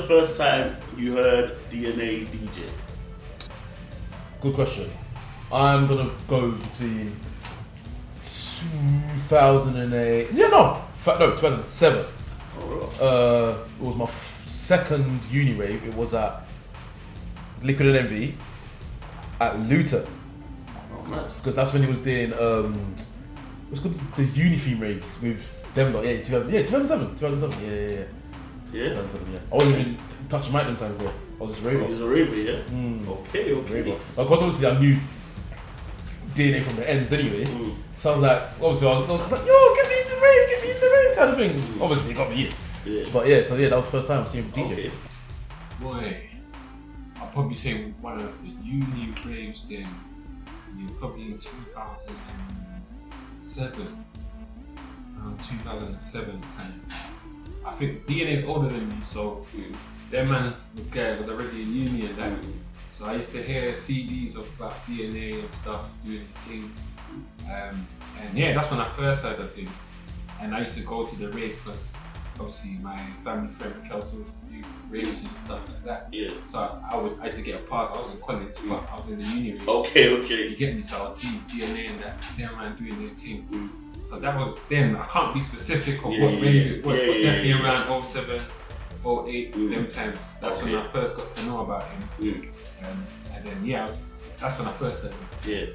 first time you heard DNA DJ? Good question. I'm gonna go between 2008. 2007. It was my second uni rave. It was at Liquid and Envy at Luton. Because that's when he was doing what's called the uni theme raves with them lot. 2007. 2007. Yeah. 2007, yeah. I wasn't even touching mic them times though. I was just raving. He was a raver, yeah. Okay. Because obviously I knew DNA from the ends anyway. So I was like, obviously I was like, yo, get me in the rave kind of thing. Obviously it got me in. Yeah. But yeah, so yeah, that was the first time I seen him DJ. Okay. Boy, I'll probably say one of the uni raves then. Probably in 2007, around 2007 time. I think DNA's older than me, so that man was already in uni and that. So I used to hear CDs about DNA and stuff doing his thing. And yeah, that's when I first heard of him. And I used to go to the raves because obviously my family friend Kelsey used to do raves and stuff like that. Yeah. So I used to get a pass. I was in college, but I was in the uni rave. Okay. You get me? So I would see DNA and that them man doing their thing. So that was then. I can't be specific on what range it was, but definitely around 07, 08, them times. That's when I first got to know about him. And then that's when I first heard him. Yeah.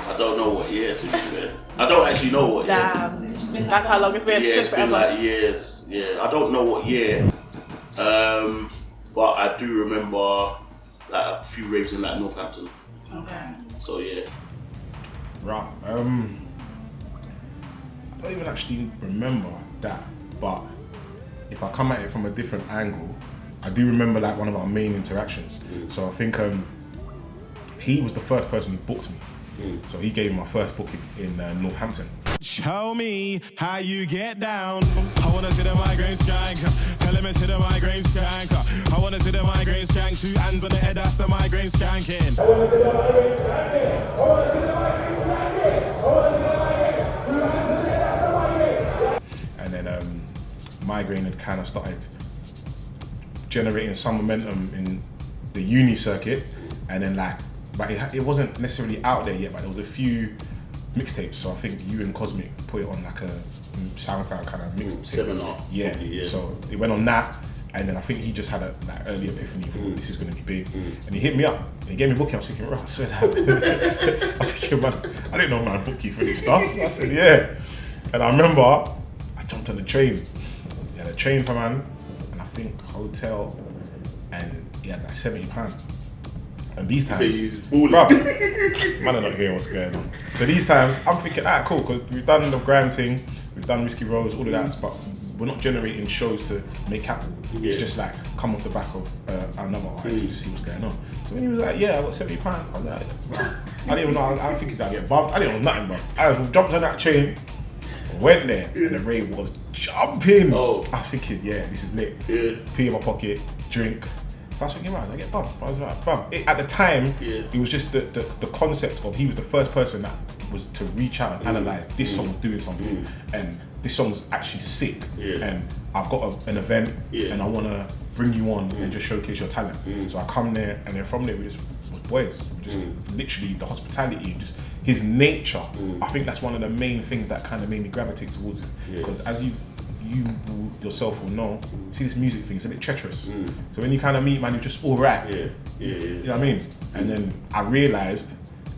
I don't know what year, to be fair. I don't actually know what year. That's how long it's been. Yeah, it's been like years. Yeah, I don't know what year. But I do remember like a few raves in like Northampton. Okay. So yeah. Right. I don't even actually remember that, but if I come at it from a different angle, I do remember like one of our main interactions. So I think he was the first person who booked me. So he gave me my first booking in Northampton. Show me how you get down. I wanna see the migraine skank. Tell him to the migraine skank. I wanna see the migraine skank. 2 hands on the head, that's the migraine skanking. I wanna see the migraine skanking. I wanna see the migraine skanking. I wanna see the migraine. 2 hands on the head, that's the migraine skanking. And then migraine had kind of started generating some momentum in the uni circuit, and then but it wasn't necessarily out there yet, but there was a few mixtapes. So I think you and Cosmic put it on like a SoundCloud kind of mixtape. Seminar. Yeah. So it went on that, and then I think he just had a early epiphany for this is going to be big. And he hit me up. And he gave me a booking. I was thinking, I swear that. I was thinking, man, I didn't know man book you for this stuff. I said, yeah. And I remember I jumped on the train. He had a train for man, and I think hotel, and he had like £70. And these times, bruv, man are not hearing what's going on. So these times, I'm thinking, cool, because we've done the Grime thing, we've done Risky Rose, all of that, but we're not generating shows to make capital. It's just like come off the back of another artist and just see what's going on. So when he was like, yeah, I got £70, I was like, I didn't even know, I was thinking I'd get bumped. I didn't know nothing, bro. I jumped on that train, went there, and the rave was jumping. I was thinking, yeah, this is lit. Pee in my pocket, drink. So I was thinking, right, I get bumped. I was like, bump. At the time, it was just the concept of he was the first person that was to reach out and analyse this song doing something, and this song's actually sick, and I've got an event, and I want to bring you on and just showcase your talent. So I come there, and then from there we just was boys. We just literally the hospitality and just his nature. I think that's one of the main things that kind of made me gravitate towards him, because as you yourself will know, see this music thing, it's a bit treacherous. So when you kind of meet man, you're just all right. You know what I mean? And then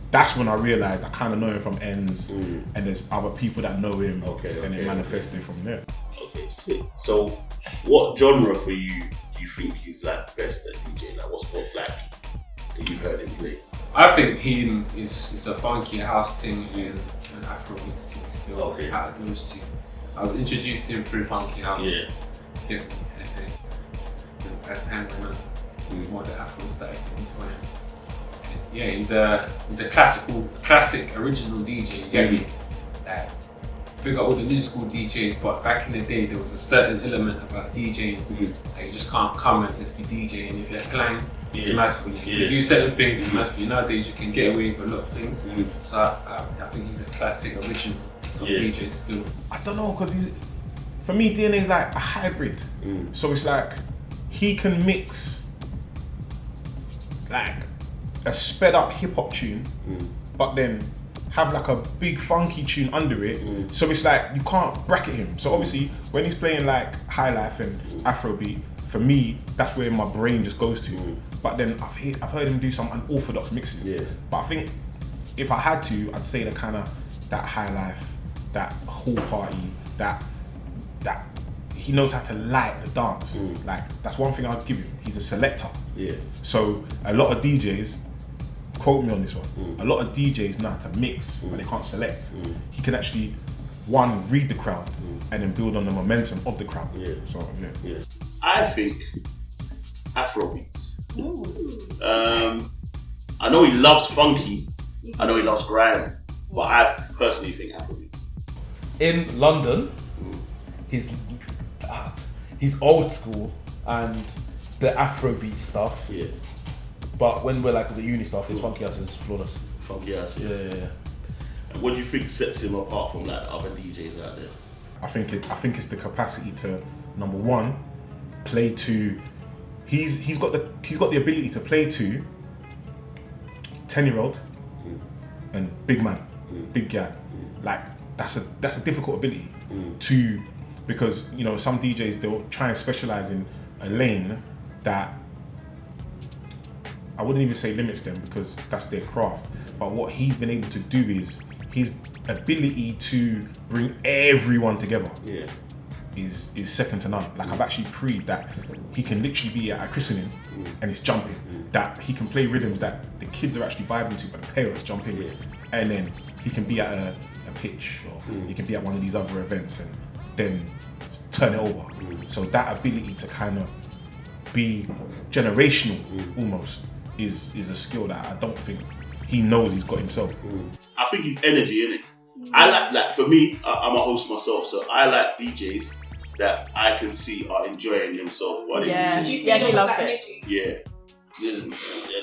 that's when I realised I kind of know him from ends, and there's other people that know him, and it manifested from there. Okay, sick. So what genre for you do you think he's like best at DJing? Like what's like that you've heard him play? I think it's a funky house thing and an Afro mix thing still out of those two. I was introduced to him through funky house. And as time went on, more the Afro started to entwine. Yeah, he's a classic original DJ. You get me? Like, big up all the new school DJs, but back in the day there was a certain element about DJing that you just can't come and just be DJing. If you're clang, it's mad for you. You do certain things, it's mad for you. Nowadays you can get away with a lot of things. So I think he's a classic original DJ still. I don't know, because for me DNA is like a hybrid. So it's like he can mix like a sped up hip hop tune, but then have like a big funky tune under it. So it's like you can't bracket him. So obviously when he's playing like high life and Afrobeat, for me that's where my brain just goes to. But then I've heard him do some unorthodox mixes. But I think if I had to, I'd say the kind of that high life, that whole party, that he knows how to light the dance. Like that's one thing I'd give him. He's a selector. So a lot of DJs, quote me on this one, a lot of DJs know how to mix, but they can't select. He can actually, one, read the crowd and then build on the momentum of the crowd. So I think Afrobeats. I know he loves funky, I know he loves grime, but I personally think Afrobeats. In London, he's old school and the Afrobeat stuff. But when we're like the uni stuff, his funky ass is flawless. Funky ass. Yeah. And what do you think sets him apart from like the other DJs out there? I think it's the capacity to, number one, play to. He's got the ability to play to 10-year-old and big man, big guy. Like that's a difficult ability to, because you know some DJs they'll try and specialize in a lane that I wouldn't even say limits them because that's their craft. But what he's been able to do is his ability to bring everyone together is second to none. Like I've actually proved that he can literally be at a christening and it's jumping. That he can play rhythms that the kids are actually vibing to, but the parents jumping. And then he can be at a pitch or he can be at one of these other events and then turn it over. So that ability to kind of be generational almost is a skill that I don't think he knows he's got himself. I think he's energy, innit? I like for me, I'm a host myself, so I like DJs that I can see are enjoying themselves while they DJ. Do you think he loves it?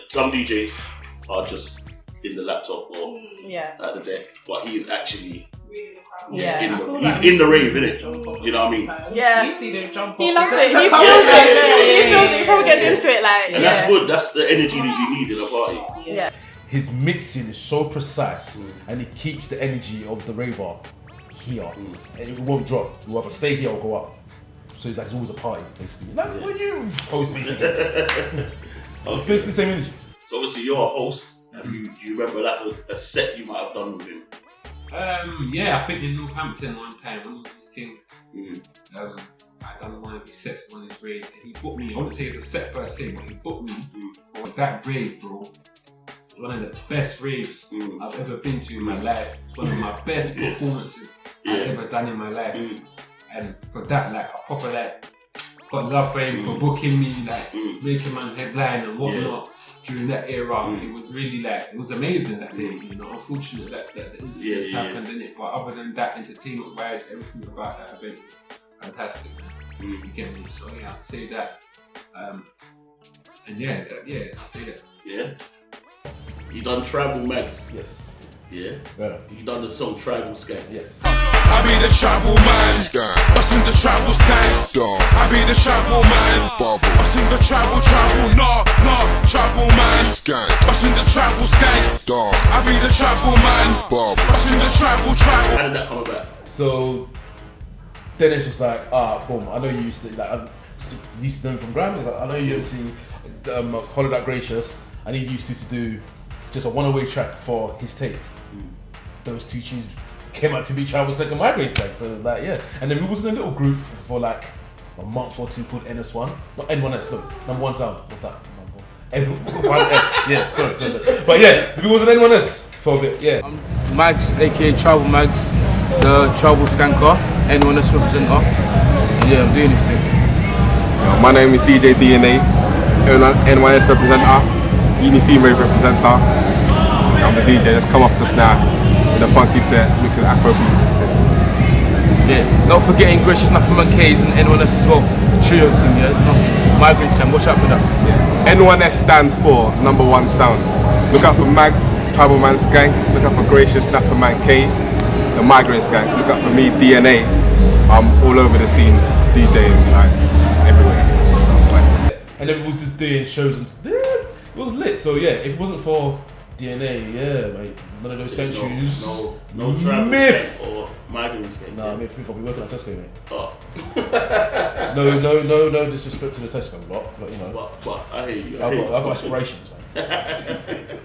Some DJs are just in the laptop or at the deck, but he's actually he's in the rave, innit? You know what I mean? You see them jump. He loves it. He feels it. He probably gets into it like. And that's good. That's the energy that you need in a party. His mixing is so precise and he keeps the energy of the raver here and it won't drop. It will either stay here or go up. So it's like it's always a party basically. Like when you host basically. It's the same energy. So obviously you're a host. Do you remember like a set you might have done with him? I think in Northampton one time, one of these things, I done one of his sets, one of his raves, and he booked me. I wouldn't say it's a set per se, but he booked me for that rave, bro. It was one of the best raves I've ever been to in my life. It's one of my best performances I've ever done in my life. And for that, like, I proper like got love for him for booking me, like making my headline and whatnot. During that era, it was really like, it was amazing that day, you know. Unfortunate that the incidents happened in it, but other than that, entertainment wise, everything about that event was fantastic, man. You get me? So yeah, I'd say that. And I'd say that. Yeah. You done Tribal Magz? Yes. Yeah. You done the song Tribal Skank? Yes. I be the tribal man, bustin' the tribal skanks. I be the tribal man, bustin' the tribal, tribal man, bustin' the tribal skanks. I be the tribal man, bustin' the tribal. How did that come about? So then it's just like, boom, I know you used to, like, I'm used to them from Graham. Like, I know you used to see Hollow That Gracious, and he used to do just a one-away track for his tape. Those two tunes came out to be Tribal Skank and Migraine Skank, so it was like, and then we was in a little group for like a month or two called NS1, not N1S, no, number one sound, what's that? N1S, sorry. But we was an N1S for a bit, I'm Magz, aka Tribal Magz, the Tribal Skanker, N1S representer. I'm doing this thing. My name is DJ DNA, N1S representer, Uni Female representer. I'm the DJ that's come off just now with a funky set, mixing Afro beats. Not forgetting Gracious Napperman K's and N1S as well. The trio team, there's nothing. Migraine Skank, watch out for that. N1S stands for number one sound. Look out for Magz, Tribal Man Skank. Look out for Gracious Napperman K, the Migraine Skank. Look out for me, DNA. I'm all over the scene, DJing like everywhere. So, just doing shows and it was lit. So yeah, if it wasn't for DNA, yeah, mate, none of those skank shoes. No travel Myth. skank or migraine skank. Nah, myth. I'll be working at Tesco, mate. Oh. No disrespect to the Tesco lot, but you know. But I hear you. I've got aspirations, man.